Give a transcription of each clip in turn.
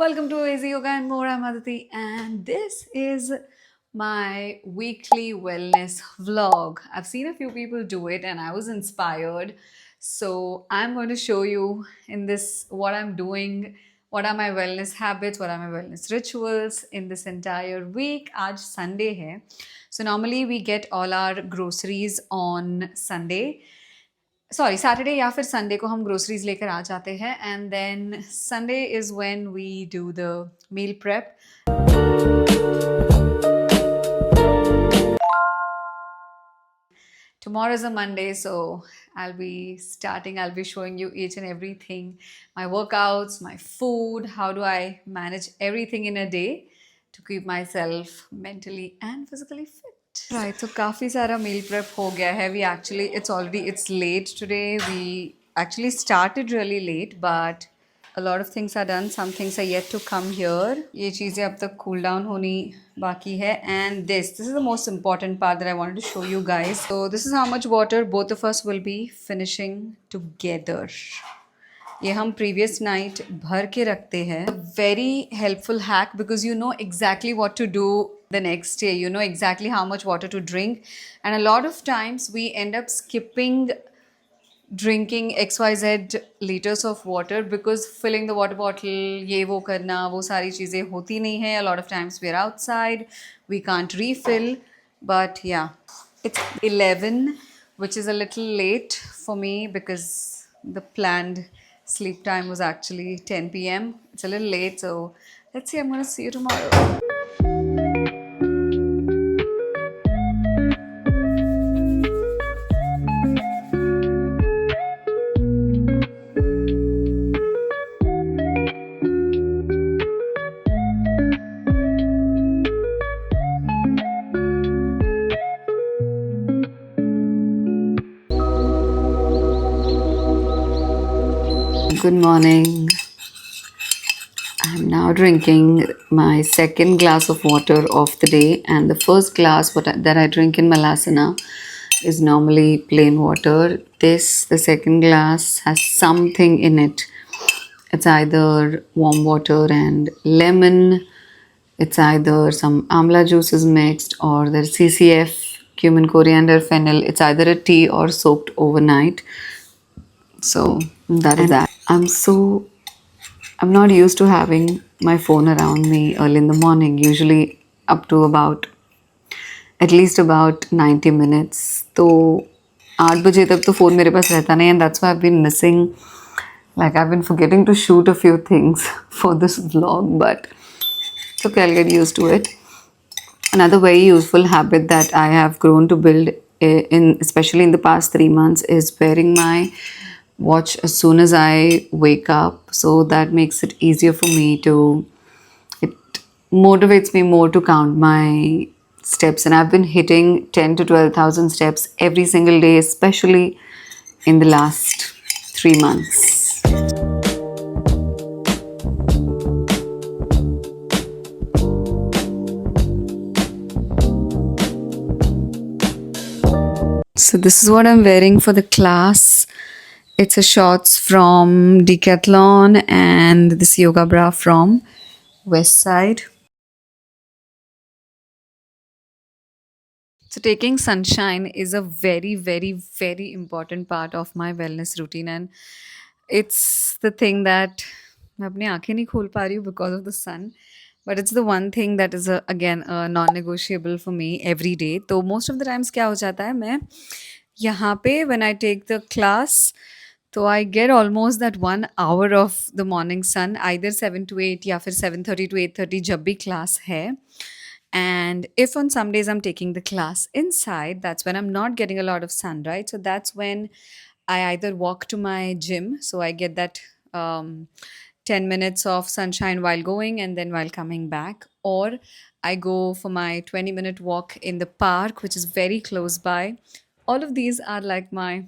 Welcome to Easy Yoga and More. I'm Aditi, and this is my weekly wellness vlog. I've seen a few people do it, and I was inspired. So, I'm going to show you in this what I'm doing, what are my wellness habits, what are my wellness rituals in this entire week. Aaj Sunday hai. So, normally we get all our groceries on Sunday, sorry Saturday या फिर Sunday को हम groceries लेकर आ जाते हैं and then Sunday is when we do the meal prep. Tomorrow is a Monday, so I'll be showing you each and everything, my workouts, my food, how do I manage everything in a day to keep myself mentally and physically fit. Right, so काफ़ी सारा meal prep हो गया है. It's late today. We actually started really late, but a lot of things are done. Some things are yet to come here. ये चीज़ें अब तक cool down होनी बाकी है. And this is the most important part that I wanted to show you guys. So this is how much water both of us will be finishing together. ये हम previous night भर के रखते हैं. Very helpful hack because you know exactly what to do the next day. You know exactly how much water to drink, and a lot of times we end up skipping drinking XYZ liters of water because filling the water bottle, ये वो करना, वो सारी चीज़ें होती नहीं है. A lot of times we're outside, we can't refill. But yeah, it's 11, which is a little late for me because the planned sleep time was actually 10 p.m. It's a little late, so let's see. I'm going to see you tomorrow. Good morning. I'm now drinking my second glass of water of the day, and the first glass that I drink in Malasana is normally plain water. The second glass, has something in it. It's either warm water and lemon, it's either some amla juice is mixed, or there's CCF, cumin, coriander, fennel. It's either a tea or soaked overnight. So that is that. I'm not used to having my phone around me early in the morning, usually up to at least about 90 minutes. तो 8 बजे तक तो phone मेरे पास रहता नहीं, and that's why I've been missing, like I've been forgetting to shoot a few things for this vlog, but it's okay, I'll get used to it. Another very useful habit that I have grown to build especially in the past 3 months, is wearing my watch as soon as I wake up. So that makes it easier for me it motivates me more to count my steps. And I've been hitting 10 to 12,000 steps every single day, especially in the last 3 months. So this is what I'm wearing for the class. It's a shorts from Decathlon and this yoga bra from Westside. So taking sunshine is a very, very, very important part of my wellness routine, and it's the thing that मैं अपनी आँखें नहीं खोल पा रही हूँ because of the sun. But it's the one thing that is again non-negotiable for me every day. तो most of the times क्या हो जाता है, मैं यहाँ पे when I take the class, तो I get almost that 1 hour of the morning sun, either 7 to 8 या फिर 7:30 to 8:30 जब भी class है. And if on some days I'm taking the class inside, that's when I'm not getting a lot of sun, right? So that's when I either walk to my gym, so I get that 10 minutes of sunshine while going and then while coming back, or I go for my 20-minute walk in the park, which is very close by. All of these are like my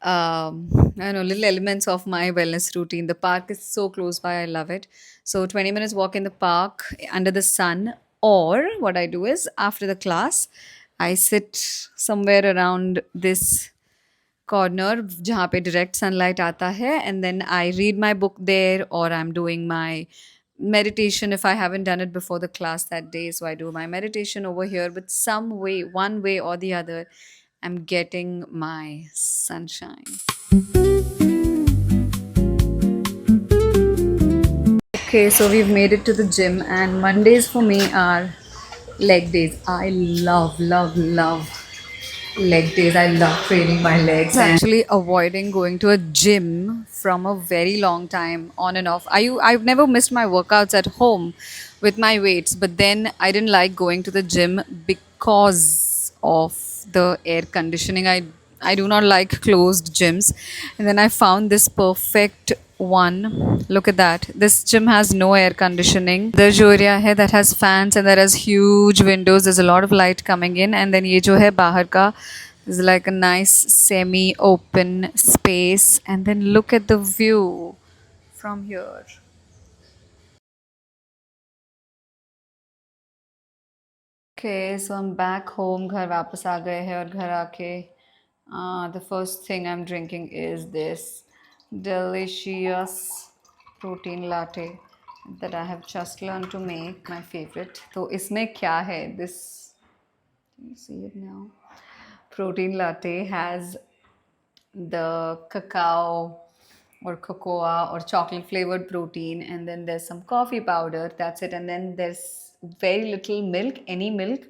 I don't know, little elements of my wellness routine. The park is so close by, I love it. So 20 minutes walk in the park under the sun, or what I do is after the class, I sit somewhere around this corner जहाँ पे direct sunlight आता है, and then I read my book there, or I'm doing my meditation if I haven't done it before the class that day. So I do my meditation over here. But some way, one way or the other, I'm getting my sunshine. Okay, so we've made it to the gym, and Mondays for me are leg days. I love leg days. I love training my legs. Actually, avoiding going to a gym from a very long time, on and off. I've never missed my workouts at home with my weights, but then I didn't like going to the gym because of the air conditioning. I do not like closed gyms. And then I found this perfect one. Look at that. This gym has no air conditioning. The जो area है that has fans and that has huge windows. There's a lot of light coming in. And then ये जो है बाहर का is like a nice semi-open space. And then look at the view from here. Okay, so I'm back home. घर वापस आ गए हैं और घर आके the first thing I'm drinking is this delicious protein latte that I have just learned to make, my favorite. तो इसमें क्या है? This, can you see it now? Protein latte has the cacao or cocoa or chocolate flavored protein, and then there's some coffee powder. That's it. And then there's very little milk, any milk,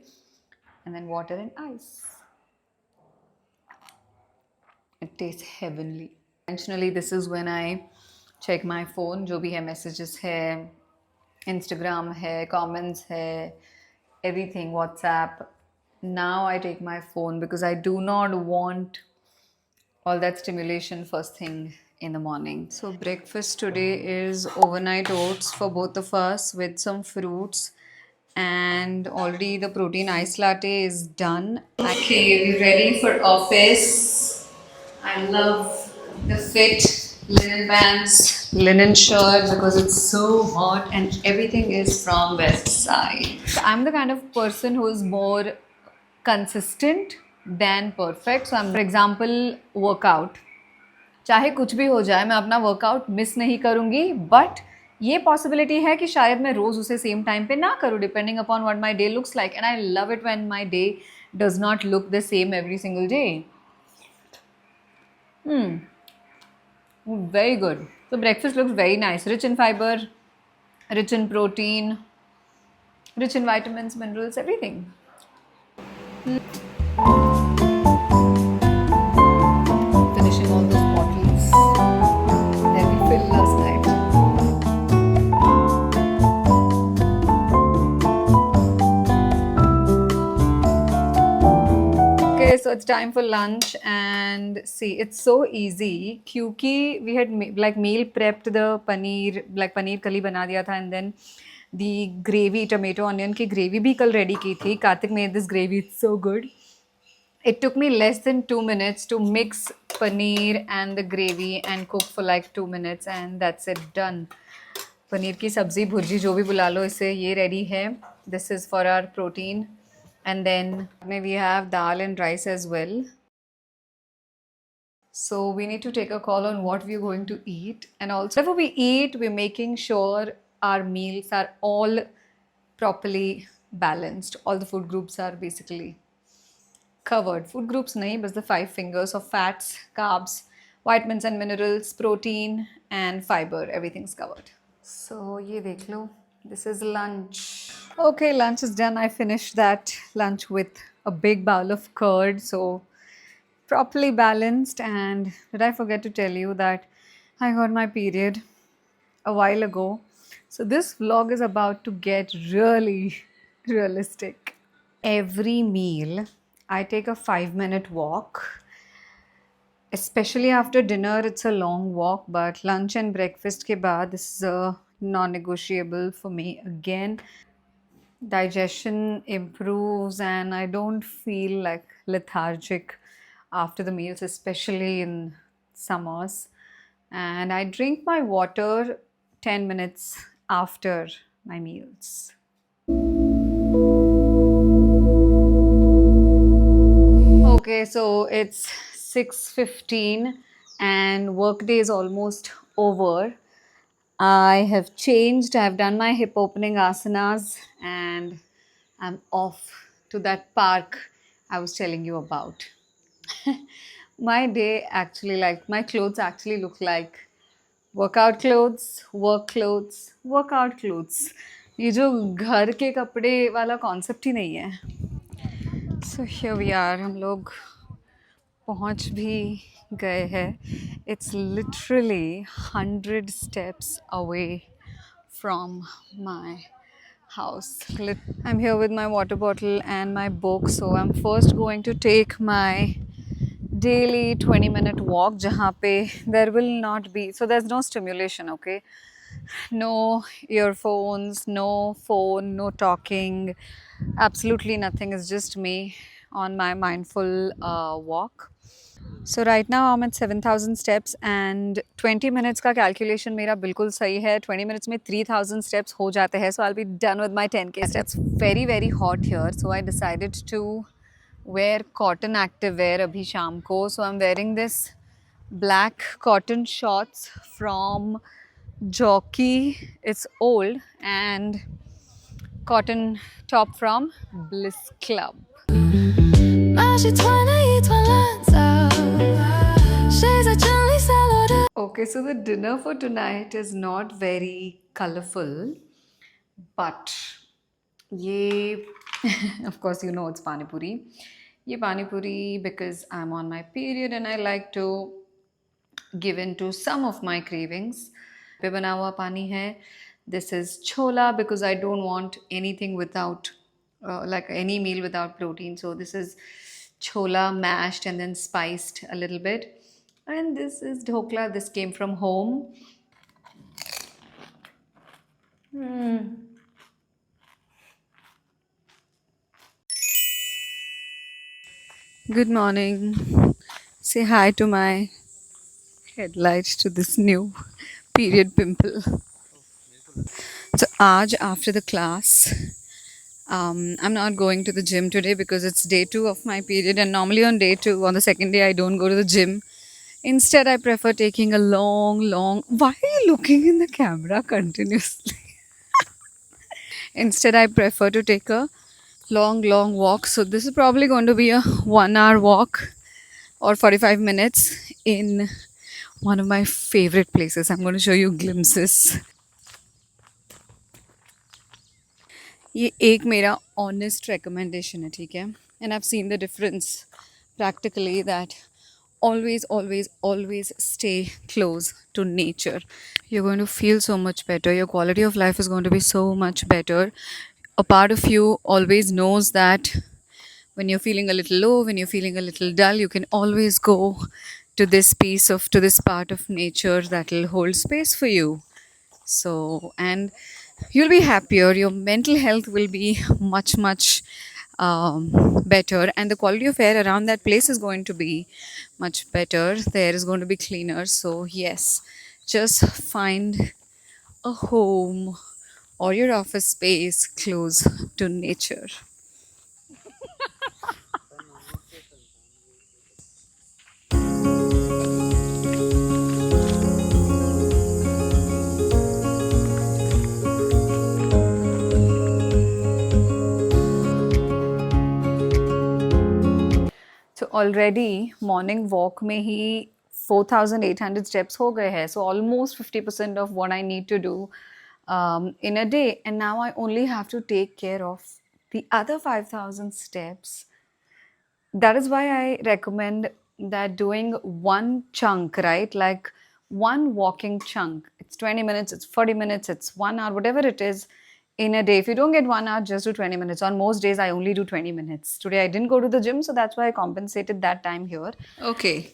and then water and ice. It tastes heavenly. Intentionally, this is when I check my phone. जो भी है messages है, Instagram है, comments है, everything, WhatsApp. Now I take my phone because I do not want all that stimulation first thing in the morning. So breakfast today is overnight oats for both of us with some fruits, and already the protein ice latte is done. Okay, we ready for office. I love the fit linen pants, linen shirt because it's so hot and everything is from West Side. I'm the kind of person who is more consistent than perfect. So I'm, for example, workout. चाहे कुछ भी हो जाए मैं अपना workout miss नहीं करूँगी, but ये पॉसिबिलिटी है कि शायद मैं रोज़ उसे सेम टाइम पे ना करूँ, depending upon what my day looks like. And I love it when my day does not look the same every single day. Very good. So breakfast looks very nice. Rich in fiber, rich in protein, rich in vitamins, minerals, everything. Finishing all those bottles that we filled last night. Okay, so it's time for lunch, and see, it's so easy. Kyuki, we had like meal prepped the paneer, like paneer kali bana diya tha, and then the gravy, tomato onion ki gravy bhi kal ready ki thi. Karthik made this gravy, it's so good. It took me less than 2 minutes to mix paneer and the gravy and cook for like 2 minutes, and that's it, done. Paneer की सब्जी भुर्जी जो भी बुला लो, इससे ये ready है. This is for our protein. And then we have dal and rice as well. So we need to take a call on what we're going to eat. And also, whenever we eat, we're making sure our meals are all properly balanced. All the food groups are basically covered. Food groups nahi, but the 5 fingers of fats, carbs, vitamins and minerals, protein and fiber. Everything's covered. So ye dekh lo. This is lunch. Okay, lunch is done. I finished that lunch with a big bowl of curd. So properly balanced. And did I forget to tell you that I got my period a while ago? So this vlog is about to get really realistic. Every meal, I take a 5-minute walk. Especially after dinner, it's a long walk, but lunch and breakfast ke baad, this is a non-negotiable for me. Again, digestion improves and I don't feel like lethargic after the meals, especially in summers. And I drink my water 10 minutes after my meals. Okay, so it's 6:15 and workday is almost over. I have changed, I've done my hip opening asanas, and I'm off to that park I was telling you about. My day actually, like, my clothes actually look like workout clothes, work clothes, workout clothes. ये जो घर के कपड़े वाला concept ही नहीं है. So here we are, हम लोग पहुंच भी गए हैं. It's literally 100 steps away from my house. I'm here with my water bottle and my book. So I'm first going to take my daily 20-minute walk jahan pe there will not be, so there's no stimulation, okay? No earphones, no phone, no talking, absolutely nothing. It's just me on my mindful walk. So right now I'm at 7,000 steps and 20 minutes का calculation मेरा बिल्कुल सही है. 20 minutes में 3,000 steps हो जाते हैं. So I'll be done with my 10k steps. Very very hot here, so I decided to wear cotton active wear abhi sham ko. So I'm wearing this black cotton shorts from Jockey. It's old, and cotton top from Bliss Club. Okay, so the dinner for tonight is not very colorful, but ye, of course, you know it's pani puri. Ye pani puri because I'm on my period and I like to give in to some of my cravings. पे बना हुआ पानी है. This is chola because I don't want anything without, like any meal without protein. So this is chola mashed and then spiced a little bit. And this is dhokla. This came from home. Good morning. Say hi to my headlights, to this new period pimple. So, aaj after the class, I'm not going to the gym today because it's day 2 of my period, and normally on day 2, on the second day, I don't go to the gym. Instead, I prefer taking a long. Why are you looking in the camera continuously? Instead, I prefer to take a long walk. So, this is probably going to be a 1 hour walk or 45 minutes in one of my favorite places. I'm going to show you glimpses. ये एक मेरा honest recommendation है, ठीक है? And I seen the difference practically that always stay close to nature. You're going to feel so much better. Your quality of life is going to be so much better. A part of you always knows that when you're feeling a little low, when you're feeling a little dull, you can always go to this part of nature that will hold space for you. So, and you'll be happier, your mental health will be much better, and the quality of air around that place is going to be much better. The air is going to be cleaner. So yes, just find a home or your office space close to nature. So already morning walk में ही 4,800 steps हो गए हैं. So almost 50% of what I need to do in a day. And now I only have to take care of the other 5,000 steps. That is why I recommend that doing one chunk, right? Like one walking chunk. It's 20 minutes, it's 40 minutes, it's 1 hour, whatever it is in a day. If you don't get 1 hour, just do 20 minutes. On most days, I only do 20 minutes. Today, I didn't go to the gym, so that's why I compensated that time here. Okay.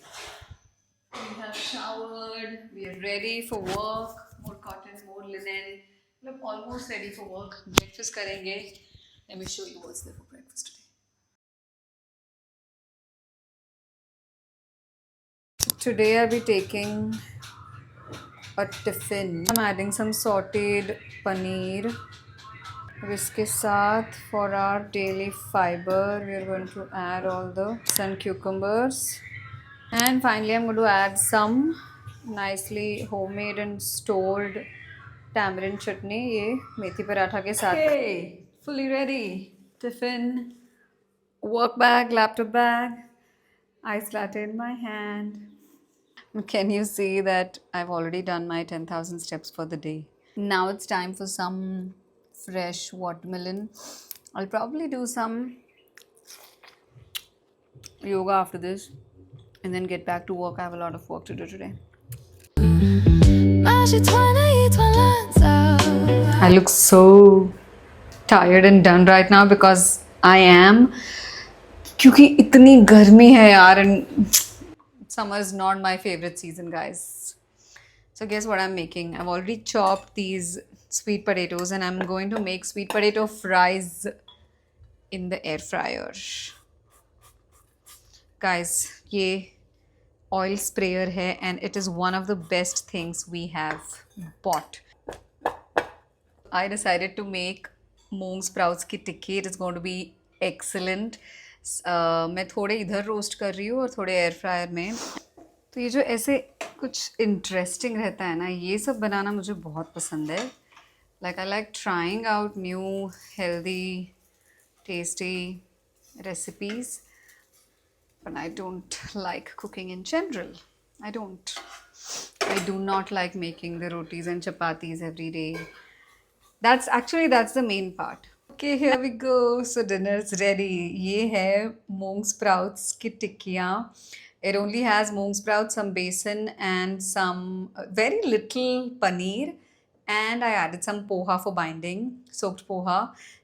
We have showered, we are ready for work. More cotton, more linen. We're almost ready for work. Breakfast karenge. Let me show you what's there for breakfast today. Today I'll be taking a tiffin. I'm adding some sauteed paneer. इसके साथ for our daily fiber, we are going to add all the sun cucumbers. And finally, I'm going to add some nicely homemade and stored tamarind chutney. ये मेथी पराठा के साथ. Okay, fully ready. Tiffin, work bag, laptop bag, ice latte in my hand. Can you see that I've already done my 10,000 steps for the day? Now it's time for some fresh watermelon. I'll probably do some yoga after this and then get back to work. I have a lot of work to do today. I look so tired and done right now because I am. क्योंकि इतनी गर्मी है यार and summer is not my favorite season, guys. So guess what I'm making? I've already chopped these sweet potatoes and I'm going to make sweet potato fries in the air fryer. Guys, ये oil sprayer है and it is one of the best things we have bought. I decided to make moong sprouts की tikki. It is going to be excellent. मैं थोड़े इधर roast कर रही हूँ और थोड़े एयर फ्रायर में. तो ये जो ऐसे कुछ इंटरेस्टिंग रहता है ना, ये सब बनाना मुझे बहुत पसंद है. Like I like trying out new healthy tasty recipes, but I don't like cooking in general. I don't. I do not like making the rotis and chapatis every day. That's the main part. Okay, here we go. So dinner's ready. ये है मूंग sprouts की टिक्कियाँ. It only has moong sprouts, some besan and some very little paneer. And I added some poha for binding, soaked poha.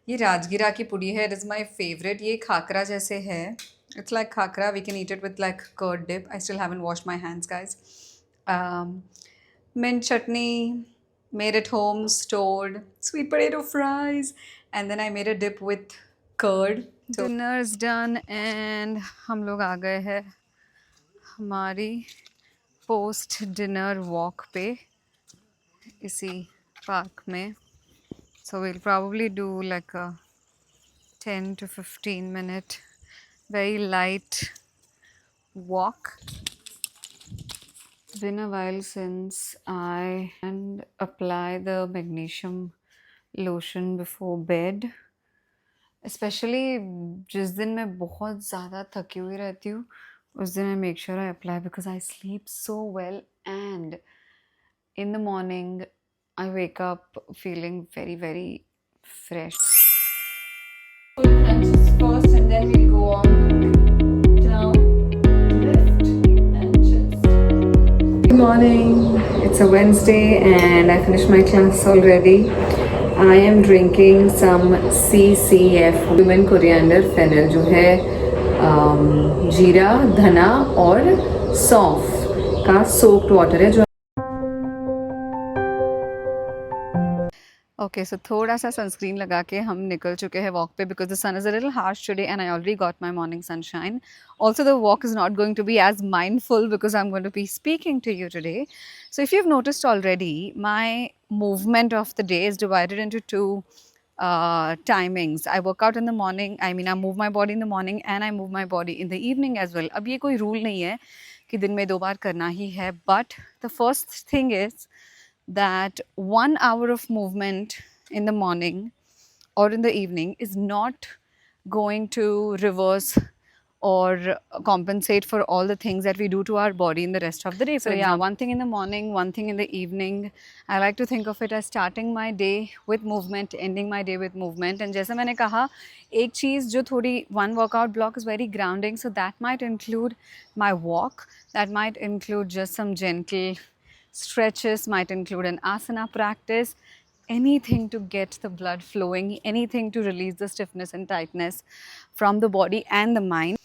ये राजगिरा की पुड़ी है. It is my favorite. ये खाकरा जैसे है. It's like khakra. We can eat it with like curd dip. I still haven't washed my hands, guys. Mint chutney, made at home, stored. Sweet potato fries. And then I made a dip with curd. So dinner is done and हम लोग आ गए हैं हमारी post dinner walk पे इसी park में. So we'll probably do like a 10 to 15 minute very light walk. It's been a while since I and apply the magnesium lotion before bed. Especially जिस दिन मैं बहुत ज़्यादा थकी हुई रहती हूँ उस दिन I make sure I apply because I sleep so well and in the morning I wake up feeling very very fresh. Crunches first and then we'll go on down, lift and chest. Good morning. It's a Wednesday and I finished my class already. I am drinking some CCF, cumin, coriander, fennel, जो है जीरा, धना और सौंफ का soaked water है जो. Okay, so थोड़ा सा sunscreen लगा के हम निकल चुके हैं walk पे because the sun is a little harsh today and I already got my morning sunshine. Also, the walk is not going to be as mindful because I'm going to be speaking to you today. So if you've noticed already, my movement of the day is divided into two timings. I work out in the morning, I move my body in the morning and I move my body in the evening as well. अब ये कोई rule नहीं है कि दिन में 2 बार करना ही है, but the first thing is that 1 hour of movement in the morning or in the evening is not going to reverse or compensate for all the things that we do to our body in the rest of the day. So yeah, one thing in the morning, one thing in the evening. I like to think of it as starting my day with movement, ending my day with movement. And जैसा मैंने कहा, एक चीज़ जो थोड़ी one workout block is very grounding. So that might include my walk. That might include just some gentle stretches, might include an asana practice, anything to get the blood flowing, anything to release the stiffness and tightness from the body and the mind.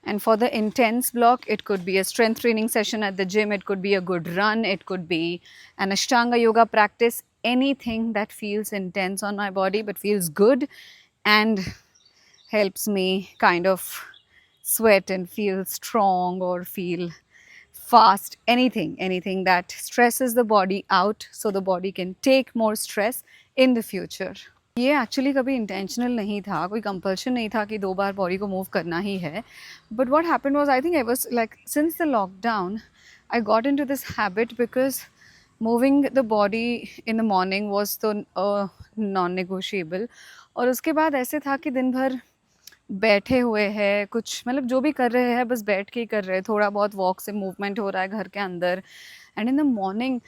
And for the intense block, it could be a strength training session at the gym, it could be a good run, it could be an Ashtanga yoga practice, anything that feels intense on my body but feels good and helps me kind of sweat and feel strong or feel fast, anything that stresses the body out so the body can take more stress in the future. ये actually कभी intentional नहीं था, कोई compulsion नहीं था कि 2 बार body को move करना ही है. But what happened was, I think I was like, since the lockdown I got into this habit because moving the body in the morning was तो नॉन नेगोशिएबल. और उसके बाद ऐसे था कि दिन भर बैठे हुए हैं, कुछ मतलब जो भी कर रहे हैं बस बैठ के ही कर रहे हैं. थोड़ा बहुत वॉक से मूवमेंट हो रहा है घर के अंदर. And in the morning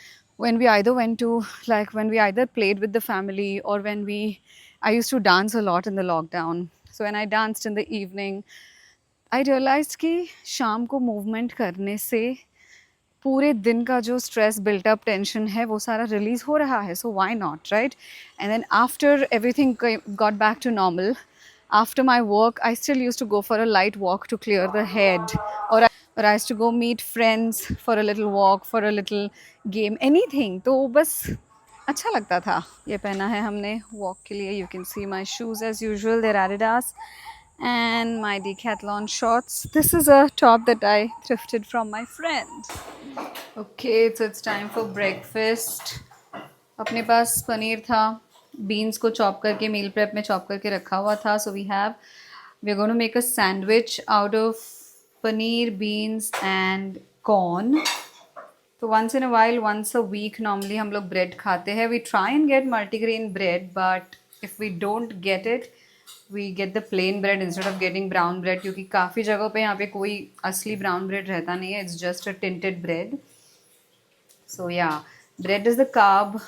when we either went to, like when we either played with the family, or when we, I used to dance a lot in the lockdown. So when I danced in the evening, I realized कि शाम को movement करने से पूरे दिन का जो stress built up tension है वो सारा रिलीज हो रहा है. So why not, right? And then after everything got back to normal, after my work I still used to go for a light walk to clear the head, or I used to go meet friends for a little walk, for a little game, anything. तो बस अच्छा लगता था. ये पहना है हमने walk के लिए. You can see my shoes as usual, there Adidas, and my decathlon shorts. This is a top that I thrifted from my friend. Okay, so it's time for breakfast. अपने पास पनीर था, बीन्स को chop करके meal prep में chop करके रखा हुआ था. So we are going to make a sandwich out of paneer, beans and corn. तो once in a while, once a week normally हम लोग ब्रेड खाते हैं. We try and get multigrain bread, but if we don't get it, we get the plain bread instead of getting brown bread, क्योंकि काफ़ी जगहों पे यहाँ पे कोई असली ब्राउन ब्रेड रहता नहीं है. It's just a tinted bread. So yeah, bread is the carb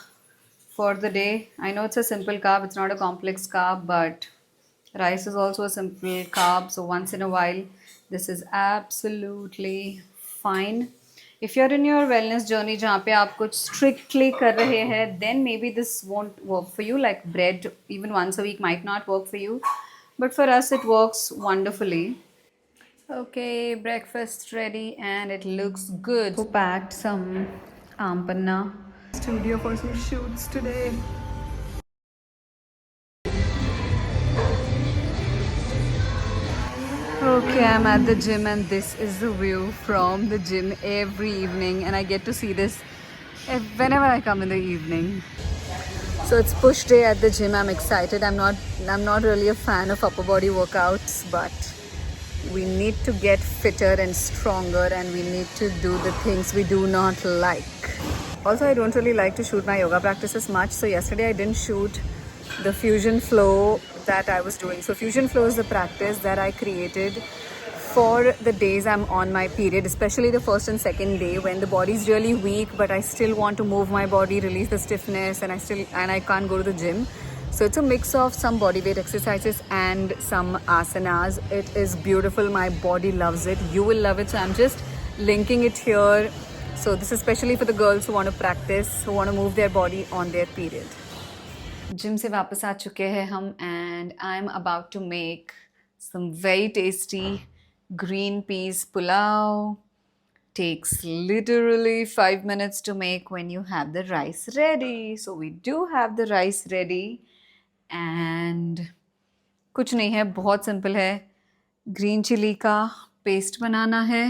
for the day. I know it's a simple carb, it's not a complex carb, but rice is also a simple carb. So once in a while, this is absolutely fine. If you're in your wellness journey जहाँ पे आप कुछ strictly कर रहे हैं, then maybe this won't work for you. Like bread, even once a week might not work for you. But for us, it works wonderfully. Okay, breakfast ready and it looks good. So packed some panna. Studio for some shoots today. Okay, I'm at the gym and this is the view from the gym every evening, and I get to see this whenever I come in the evening. So it's push day at the gym. I'm excited. I'm not really a fan of upper body workouts, but we need to get fitter and stronger, and we need to do the things we do not like. Also, I don't really like to shoot my yoga practices much. So yesterday I didn't shoot the fusion flow that I was doing. So fusion flow is the practice that I created for the days I'm on my period, especially the first and second day when the body is really weak, but I still want to move my body, release the stiffness, and I can't go to the gym. So it's a mix of some body weight exercises and some asanas. It is beautiful. My body loves it. You will love it. So I'm just linking it here. So this is especially for the girls who want to practice, who want to move their body on their period. Gym से वापस आ चुके हैं हम, and I'm about to make some very tasty green peas pulao. Takes literally 5 minutes to make when you have the rice ready. So we do have the rice ready, and कुछ नहीं है, बहुत simple है. Green chilli का paste बनाना है.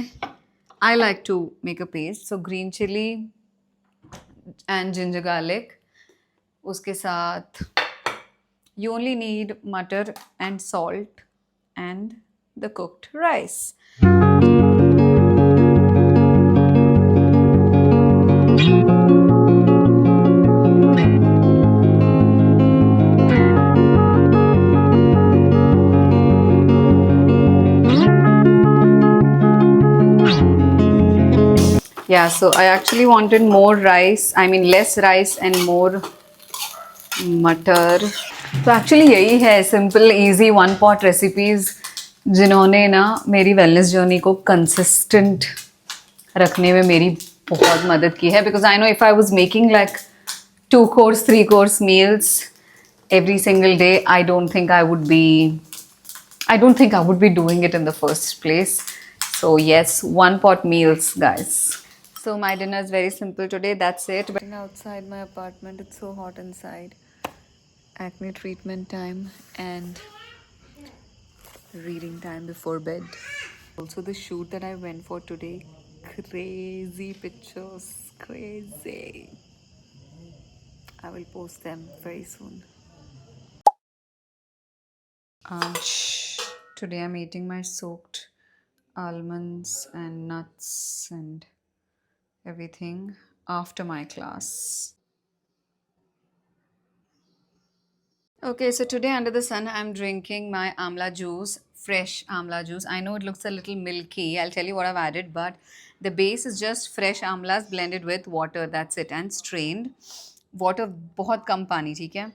I like to make a paste. So green chili and ginger garlic. उसके साथ you only need butter and salt and the cooked rice. Yeah, so I actually wanted more rice. I mean less rice and more मटर. तो actually यही है simple easy one pot recipes जिन्होंने ना मेरी wellness journey को consistent रखने में मेरी बहुत मदद की है. Because I know if I was making like 2 course 3 course meals every single day, I don't think I would be doing it in the first place. So yes, one pot meals, guys. So my dinner is very simple today. That's it. But outside my apartment, it's so hot inside. Acne treatment time and reading time before bed. Also the shoot that I went for today, crazy pictures, crazy. I will post them very soon. Today I'm eating my soaked almonds and nuts and everything after my class. Okay, so today under the sun, I'm drinking my amla juice, fresh amla juice. I know it looks a little milky. I'll tell you what I've added, but the base is just fresh amlas blended with water. That's it, and strained. Water बहुत कम पानी ठीक है.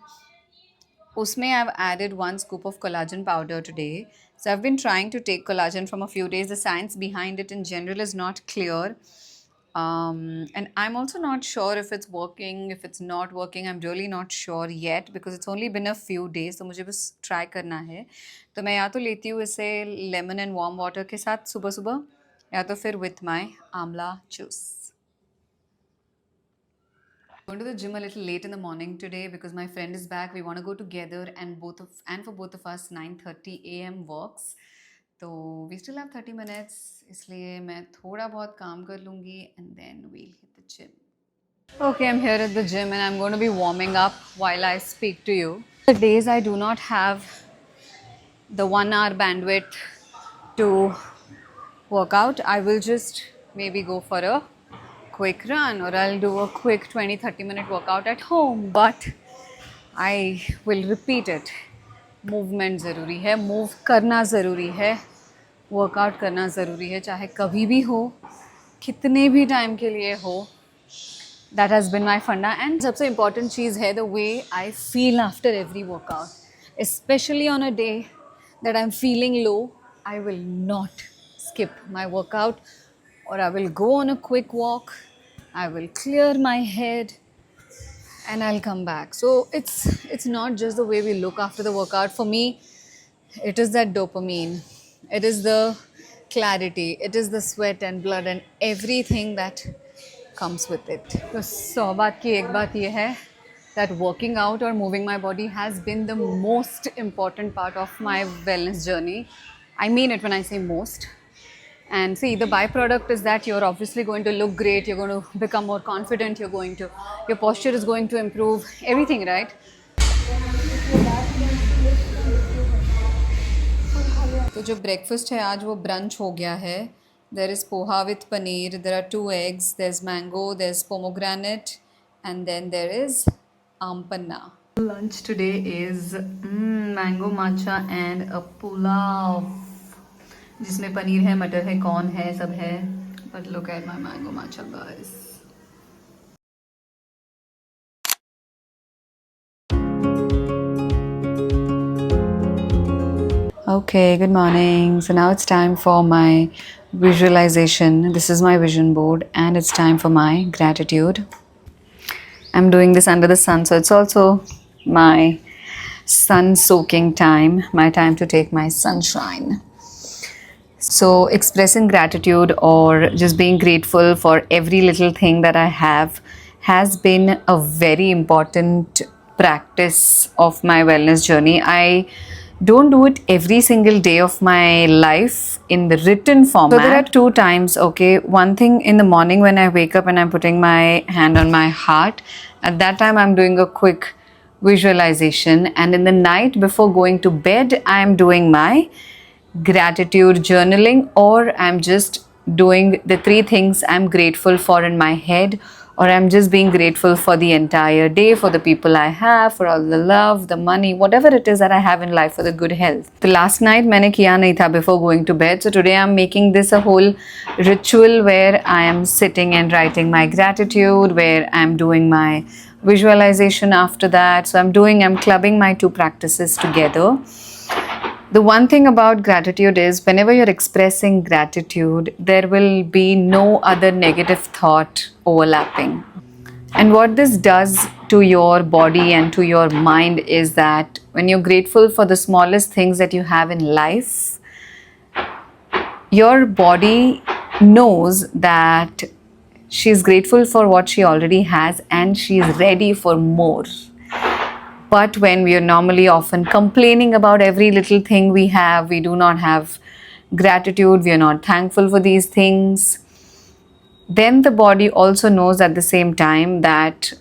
उसमें I've added 1 scoop of collagen powder today. So I've been trying to take collagen from a few days. The science behind it in general is not clear. And I'm also not sure if it's working, if it's not working. I'm really not sure yet because it's only been a few days. तो मुझे बस try करना है. तो मैं या तो लेती हूँ इसे lemon and warm water के साथ सुबह सुबह या तो फिर with my amla juice. Going to the gym a little late in the morning today because my friend is back. We want to go together and for both of us 9:30 a.m. works. तो we still have 30 minutes इसलिए मैं थोड़ा बहुत काम कर लूँगी and then we'll hit the gym. Okay, I'm here at the gym and I'm going to be warming up while I speak to you. The days I do not have the 1 hour bandwidth to work out, I will just maybe go for a quick run or I'll do a quick 20-30 minute workout at home, but I will repeat it. Movement ज़रूरी है, move करना ज़रूरी है, workout करना ज़रूरी है, चाहे कभी भी हो, कितने भी टाइम के लिए हो. दैट हैज़ बिन माई फंडा. एंड सबसे इम्पॉर्टेंट चीज़ है the way I feel after every workout. Specially on a day that I am feeling low, I will not skip my workout or I will go on a quick walk. I will clear my head and I'll come back. So it's not just the way we look after the workout. For me, it is that dopamine. It is the clarity. It is the sweat and blood and everything that comes with it. तो 100 बात की एक बात ये है that working out or moving my body has been the most important part of my wellness journey. I mean it when I say most. And see, the byproduct is that you're obviously going to look great, you're going to become more confident, your posture is going to improve, everything, right? तो जो breakfast है आज वो brunch हो गया है. There is poha with paneer, there are 2 eggs, there's mango, there's pomegranate, and then there is panna. Lunch today is mango matcha and a pulao. जिसमें पनीर है, मटर है, कॉर्न है, सब है. But look at my mango matcha, guys. Okay, good morning. So now it's time for my visualization. This is my vision board and it's time for my gratitude. I'm doing this under the sun, so it's also my sun soaking time, my time to take my sunshine. So expressing gratitude or just being grateful for every little thing that I have has been a very important practice of my wellness journey. I don't do it every single day of my life in the written format. So there are 2 times, okay. One thing in the morning when I wake up and I'm putting my hand on my heart. At that time I'm doing a quick visualization, and in the night before going to bed I am doing my gratitude journaling, or I'm just doing the 3 things I'm grateful for in my head, or I'm just being grateful for the entire day, for the people I have, for all the love, the money, whatever it is that I have in life, for the good health. The last night मैंने किया नहीं था before going to bed, so today I'm making this a whole ritual where I am sitting and writing my gratitude, where I'm doing my visualization after that. So I'm clubbing my 2 practices together. The one thing about gratitude is whenever you're expressing gratitude, there will be no other negative thought overlapping. And what this does to your body and to your mind is that when you're grateful for the smallest things that you have in life, your body knows that she's grateful for what she already has and she's ready for more. But when we are normally often complaining about every little thing we have, we do not have gratitude, we are not thankful for these things, then the body also knows at the same time that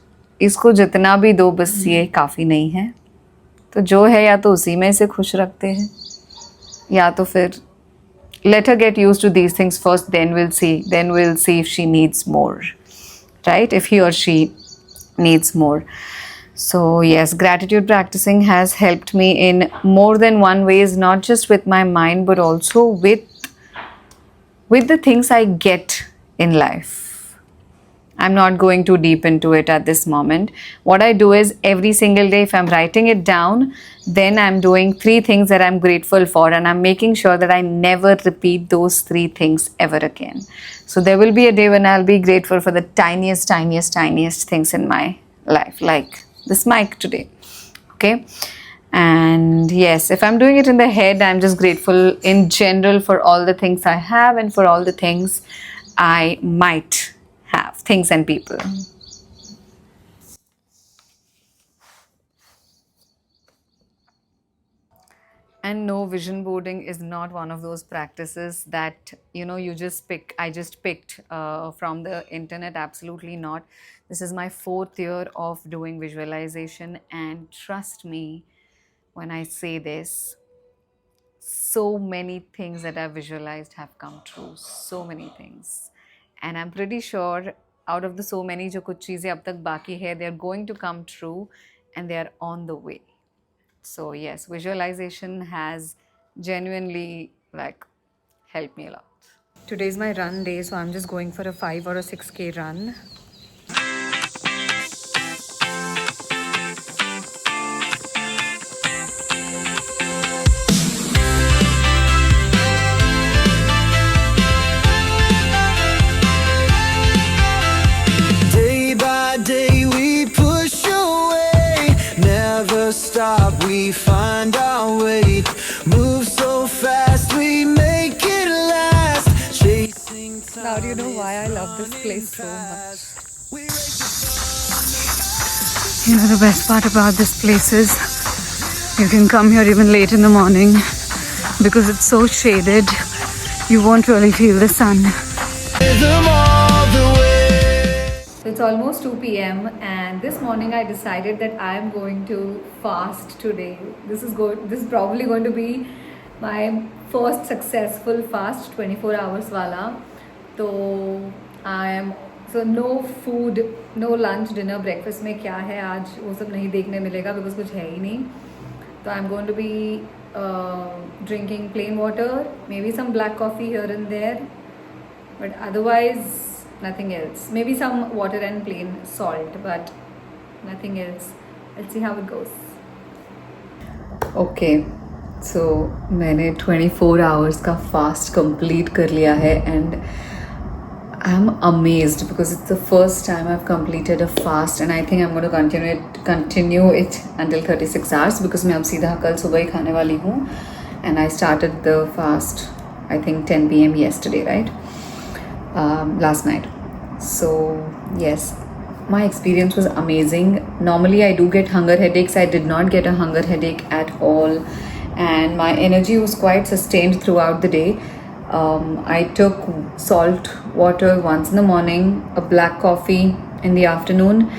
इसको जितना भी दो बस ये काफ़ी नहीं है. तो जो है या तो उसी में इसे खुश रखते हैं, या तो फिर let her get used to these things first, then we'll see if she needs more, right? If he or she needs more. So yes, gratitude practicing has helped me in more than one ways, not just with my mind but also with the things I get in life. I'm not going too deep into it at this moment. What I do is every single day, if I'm writing it down, then I'm doing 3 things that I'm grateful for, and I'm making sure that I never repeat those 3 things ever again. So there will be a day when I'll be grateful for the tiniest, tiniest, tiniest things in my life, like this mic today. Okay. And yes, if I'm doing it in the head, I'm just grateful in general for all the things I have and for all the things I might have, things and people. And no, vision boarding is not one of those practices that you just pick. I just picked from the internet. Absolutely not. This is my 4th year of doing visualization, and trust me when I say this, so many things that I've visualized have come true. So many things. And I'm pretty sure out of the so many जो कुछ चीज़ें अब तक बाकी है, they're going to come true and they're on the way. So yes, visualization has genuinely helped me a lot. Today's my run day, so I'm just going for a 5 or a 6K run. Stop, we find our way. Move so fast, we make it last. Chasing time. Now do you know why I love this place so much? The best part about this place is you can come here even late in the morning because it's so shaded. You won't really feel the sun. So it's almost 2 p.m. and this morning I decided that I am going to fast today. This is probably going to be my first successful fast, 24 hours wala. So no food, no lunch, dinner, breakfast में क्या है आज वो सब नहीं देखने मिलेगा because कुछ है ही नहीं. So I'm going to be drinking plain water, maybe some black coffee here and there, but otherwise nothing else. Maybe some water and plain salt, but nothing else. Let's see how it goes. Okay, so मैंने 24 hours का fast complete कर लिया है and I'm amazed because it's the first time I've completed a fast and I think I'm going to continue it until 36 hours because मैं अब सीधा कल सुबह ही खाने वाली हूँ and I started the fast I think 10 p.m. yesterday, right? Last night. So yes, my experience was amazing. Normally I do get hunger headaches. I did not get a hunger headache at all and my energy was quite sustained throughout the day. I took salt water once in the morning, a black coffee in the afternoon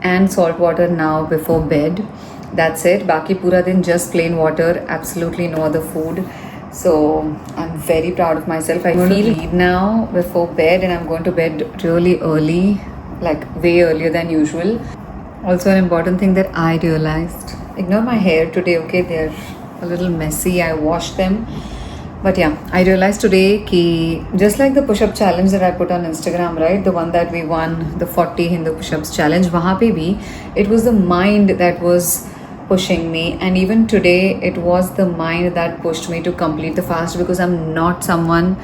and salt water now before bed. That's it. Baki pura din just plain water, absolutely no other food. So I'm very proud of myself. I'm going to read now before bed and I'm going to bed really early, like way earlier than usual. Also an important thing that I realized, ignore my hair today, okay? They're a little messy. I washed them. But yeah, I realized today ki just like the push-up challenge that I put on Instagram, right? The one that we won, the 40 Hindu push-ups challenge, wahan pe bhi, it was the mind that was pushing me, and even today it was the mind that pushed me to complete the fast because I'm not someone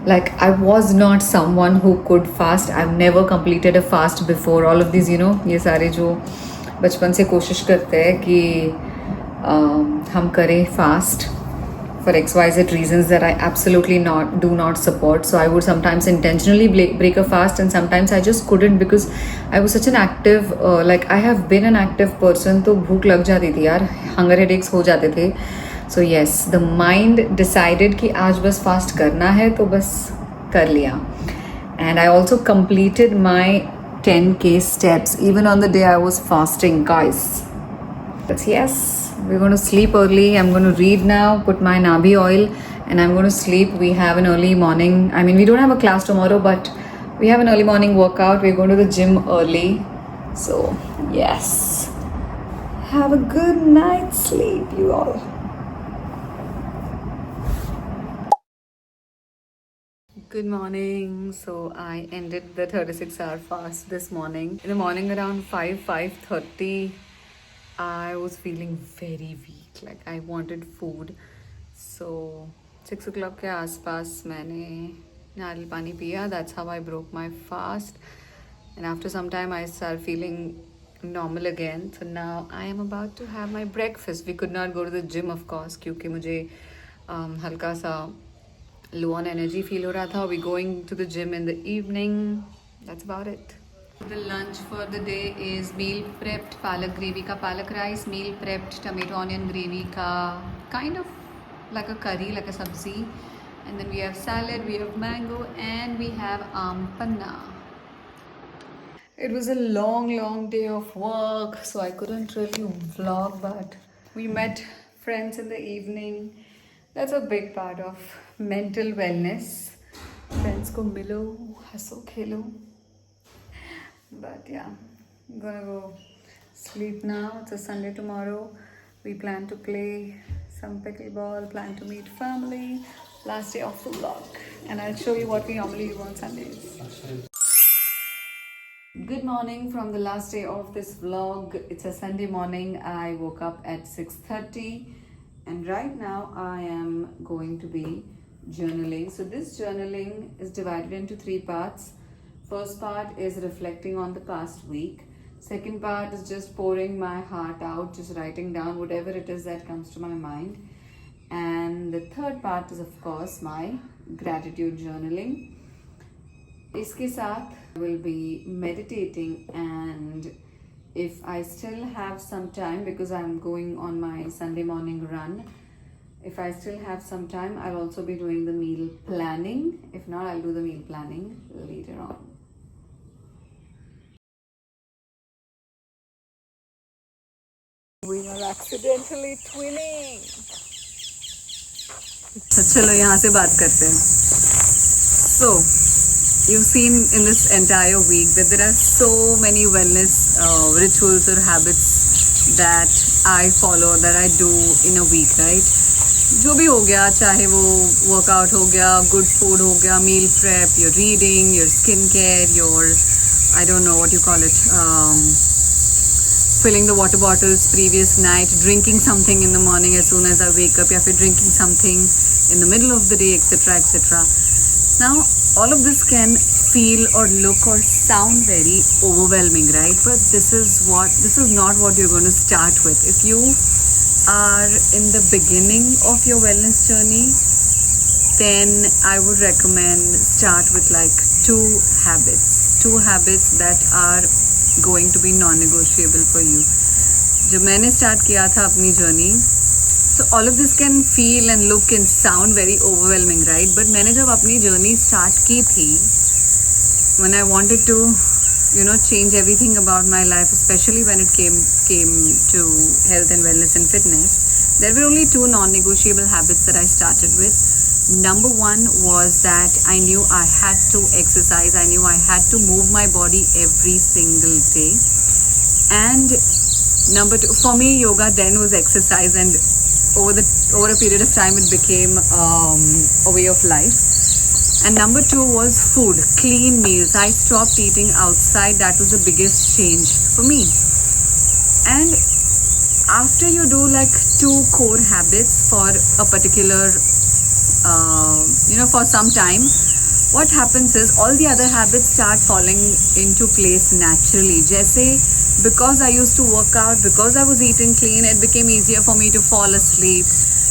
I was not someone who could fast. I've never completed a fast before. All of these, ये सारे जो बचपन से कोशिश करते हैं कि हम करें fast for XYZ reasons that I absolutely do not support. So I would sometimes intentionally break a fast and sometimes I just couldn't because I was such an active, I have been an active person, तो भूख लग जाती थी यार, hunger headaches हो जाते थे. So yes, the mind decided कि आज बस fast करना है तो बस कर लिया. And I also completed my 10K steps even on the day I was fasting, guys. But yes, we're going to sleep early. I'm going to read now, put my Nabi oil, and I'm going to sleep. We have an early morning. I mean, we don't have a class tomorrow, but we have an early morning workout. We're going to the gym early. So, yes. Have a good night's sleep, you all. Good morning. So I ended the 36-hour fast this morning. In the morning around 5:30, I was feeling very weak. Like I wanted food. So 6 o'clock के आसपास मैंने नारियल पानी पिया. That's how I broke my fast. And after some time I started feeling normal again. So now I am about to have my breakfast. We could not go to the gym of course क्योंकि मुझे हल्का सा low on energy feel हो रहा था. We going to the gym in the evening. That's about it. The lunch for the day is meal prepped palak gravy ka palak rice, meal prepped tomato onion gravy ka kind of like a curry, like a sabzi. And then we have salad, we have mango, and we have panna. It was a long day of work, so I couldn't really vlog, but we met friends in the evening. That's a big part of mental wellness. Friends ko milo, haso khelo. But yeah, I'm gonna go sleep now. It's a Sunday tomorrow. We plan to play some pickleball, plan to meet family. Last day of the vlog. And I'll show you what we normally do on Sundays. Good morning from the last day of this vlog. It's a Sunday morning. I woke up at 6:30 and right now I am going to be journaling. So this journaling is divided into 3 parts. First part is reflecting on the past week. Second part is just pouring my heart out, just writing down whatever it is that comes to my mind. And the third part is of course my gratitude journaling. इसके साथ I will be meditating, and if I still have some time because I'm going on my Sunday morning run, if I still have some time, I'll also be doing the meal planning. If not, I'll do the meal planning later on. We are accidentally twinning. चलो यहाँ से बात करते हैं. So, you've seen in this entire week that there are so many wellness rituals or habits that I follow, that I do in a week, right? जो भी हो गया, चाहे वो workout हो गया, good food हो गया, meal prep, your reading, your skincare, your, I don't know what you call it, filling the water bottles previous night, drinking something in the morning as soon as I wake up, या फिर drinking something in the middle of the day, etc., etc. Now, all of this can feel or look or sound very overwhelming, right? But this is not what you're going to start with. If you are in the beginning of your wellness journey, then I would recommend start with like 2 habits that are going to be non-negotiable for you. जब मैंने start किया था अपनी journey, so all of this can feel and look and sound very overwhelming, right? But मैंने जब अपनी journey start की थी, when I wanted to, change everything about my life, especially when it came to health and wellness and fitness, there were only 2 non-negotiable habits that I started with. Number 1 was that I knew I had to exercise. I knew I had to move my body every single day. And number 2, for me, yoga then was exercise, and over a period of time, it became a way of life. And number 2 was food, clean meals. I stopped eating outside. That was the biggest change for me. And after you do like 2 core habits for a particular, for some time, what happens is all the other habits start falling into place naturally. Jaise, because I used to work out, because I was eating clean, it became easier for me to fall asleep.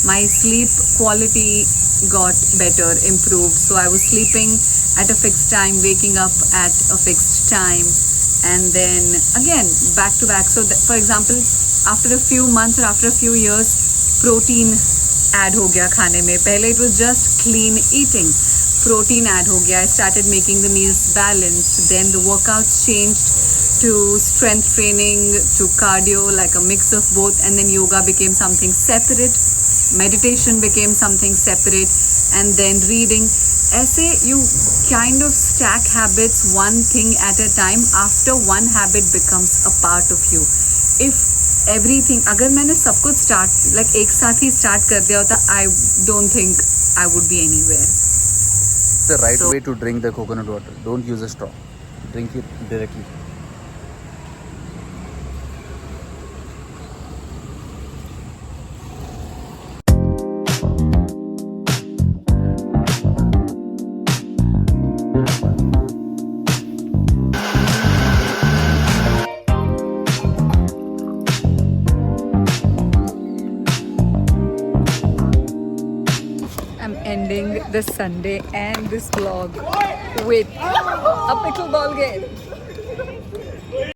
My sleep quality got better, improved. So I was sleeping at a fixed time, waking up at a fixed time, and then again back to back. So for example, after a few months or after a few years, protein add हो गया खाने में. पहले it was just clean eating. Protein add हो गया. I started making the meals balanced. Then the workouts changed. to strength training to cardio, like a mix of both, and then yoga became something separate, meditation became something separate, and then reading. ऐसे you kind of stack habits one thing at a time. After one habit becomes a part of you. If everything, अगर मैंने सब कुछ start like एक साथ ही start कर दिया होता, I don't think I would be anywhere. The right So- way to drink the coconut water. Don't use a straw. Drink it directly. I'm ending this Sunday and this vlog with a pickleball game.